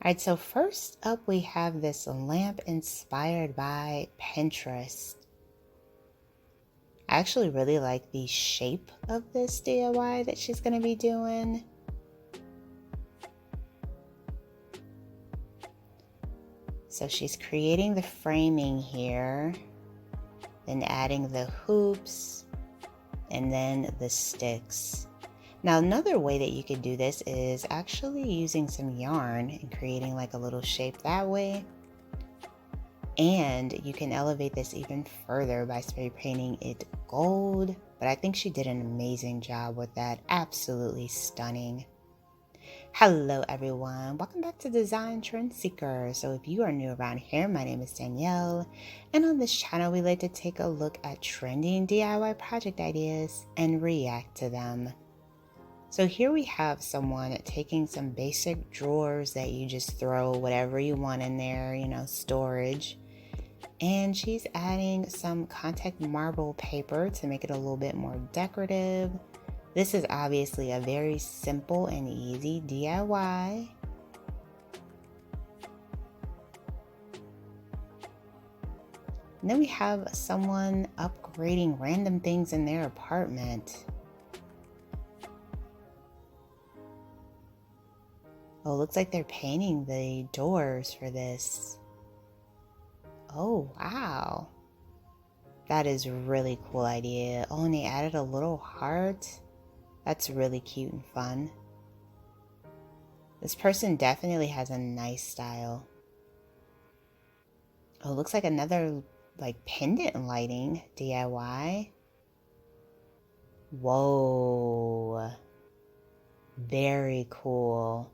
All right, so first up we have this lamp inspired by Pinterest. I actually really like the shape of this DIY that she's going to be doing. So she's creating the framing here, then adding the hoops, and then the sticks. Now another way that you could do this is actually using some yarn and creating like a little shape that way. And you can elevate this even further by spray painting it gold, but I think she did an amazing job with that. Absolutely stunning. Hello everyone, welcome back to Design Trend Seeker. So if you are new around here, my name is Danielle, and on this channel we like to take a look at trending DIY project ideas and react to them. So here we have someone taking some basic drawers that you just throw whatever you want in there, storage. And she's adding some contact marble paper to make it a little bit more decorative. This is obviously a very simple and easy DIY. And then we have someone upgrading random things in their apartment. Oh, looks like they're painting the doors for this. Oh, wow. That is a really cool idea. Oh, and they added a little heart. That's really cute and fun. This person definitely has a nice style. Oh, looks like another pendant lighting DIY. Whoa. Very cool.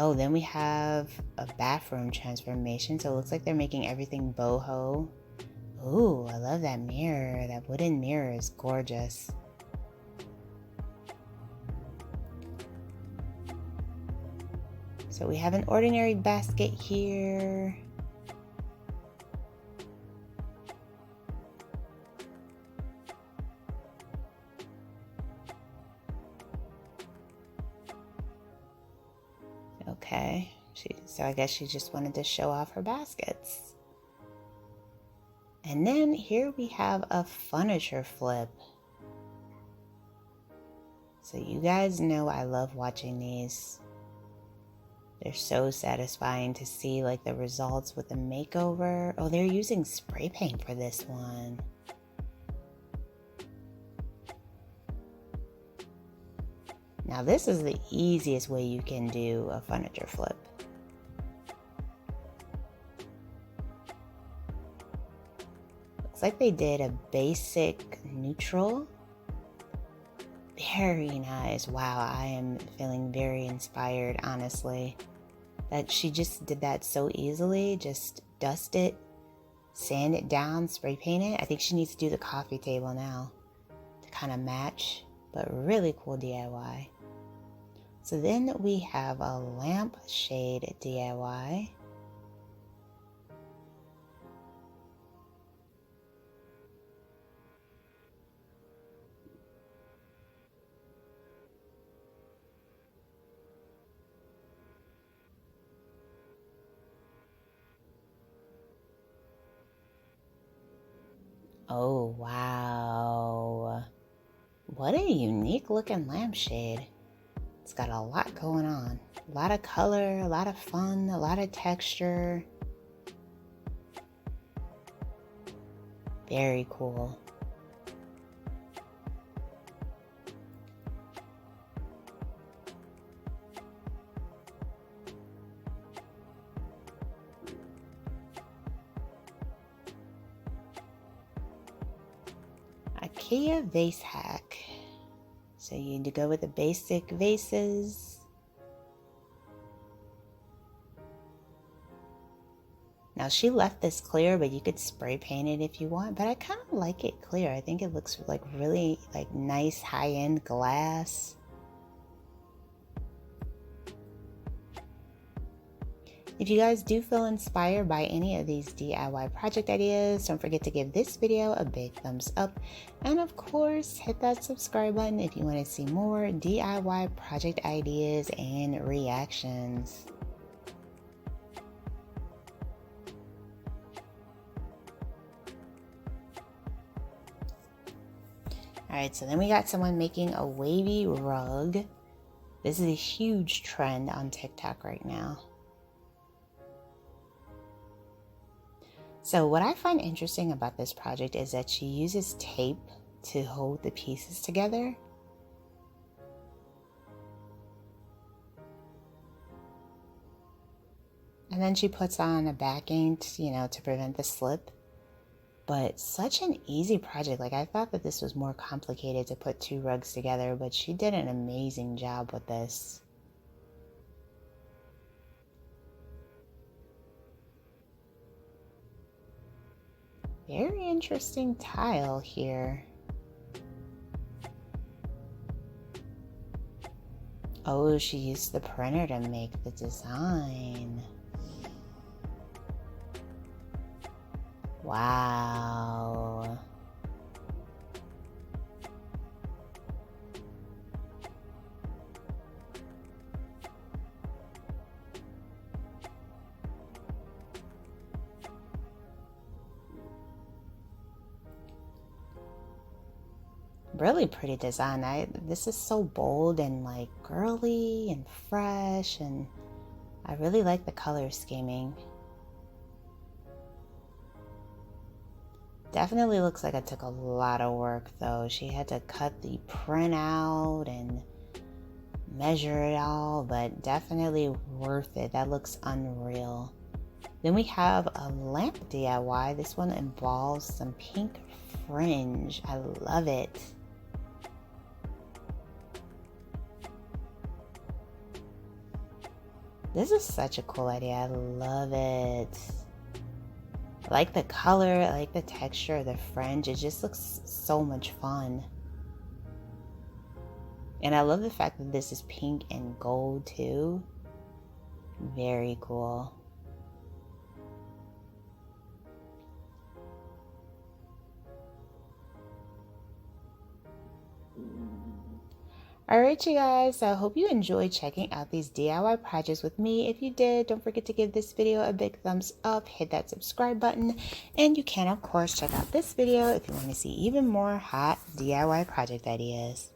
Oh, then we have a bathroom transformation. So it looks like they're making everything boho. Ooh, I love that mirror. That wooden mirror is gorgeous. So we have an ordinary basket here. Okay, so I guess she just wanted to show off her baskets. And then here we have a furniture flip. So you guys know I love watching these. They're so satisfying to see the results with the makeover. Oh, they're using spray paint for this one. Now this is the easiest way you can do a furniture flip. Looks like they did a basic neutral. Very nice. Wow, I am feeling very inspired, honestly. That she just did that so easily. Just dust it, sand it down, spray paint it. I think she needs to do the coffee table now to kind of match, but really cool DIY. So then we have a lampshade DIY. Oh, wow. What a unique looking lampshade. It's got a lot going on. A lot of color, a lot of fun, a lot of texture. Very cool. Ikea vase hack. So you need to go with the basic vases. Now she left this clear, but you could spray paint it if you want, but I kind of like it clear. I think it looks really nice high-end glass. If you guys do feel inspired by any of these DIY project ideas, don't forget to give this video a big thumbs up. And of course, hit that subscribe button if you want to see more DIY project ideas and reactions. Alright, so then we got someone making a wavy rug. This is a huge trend on TikTok right now. So what I find interesting about this project is that she uses tape to hold the pieces together. And then she puts on a backing, to prevent the slip. But such an easy project. Like, I thought that this was more complicated to put two rugs together, but she did an amazing job with this. Very interesting tile here. Oh, she used the printer to make the design. Wow. Really pretty design. This is so bold and like girly and fresh, and I really like the color scheming. Definitely looks like it took a lot of work though. She had to cut the print out and measure it all, but definitely worth it. That looks unreal. Then we have a lamp DIY. This one involves some pink fringe. I love it. This is such a cool idea. I love it. I like the color, I like the texture of the fringe. It just looks so much fun. And I love the fact that this is pink and gold too. Very cool. Alright you guys, I hope you enjoyed checking out these DIY projects with me. If you did, don't forget to give this video a big thumbs up, hit that subscribe button, and you can of course check out this video if you want to see even more hot DIY project ideas.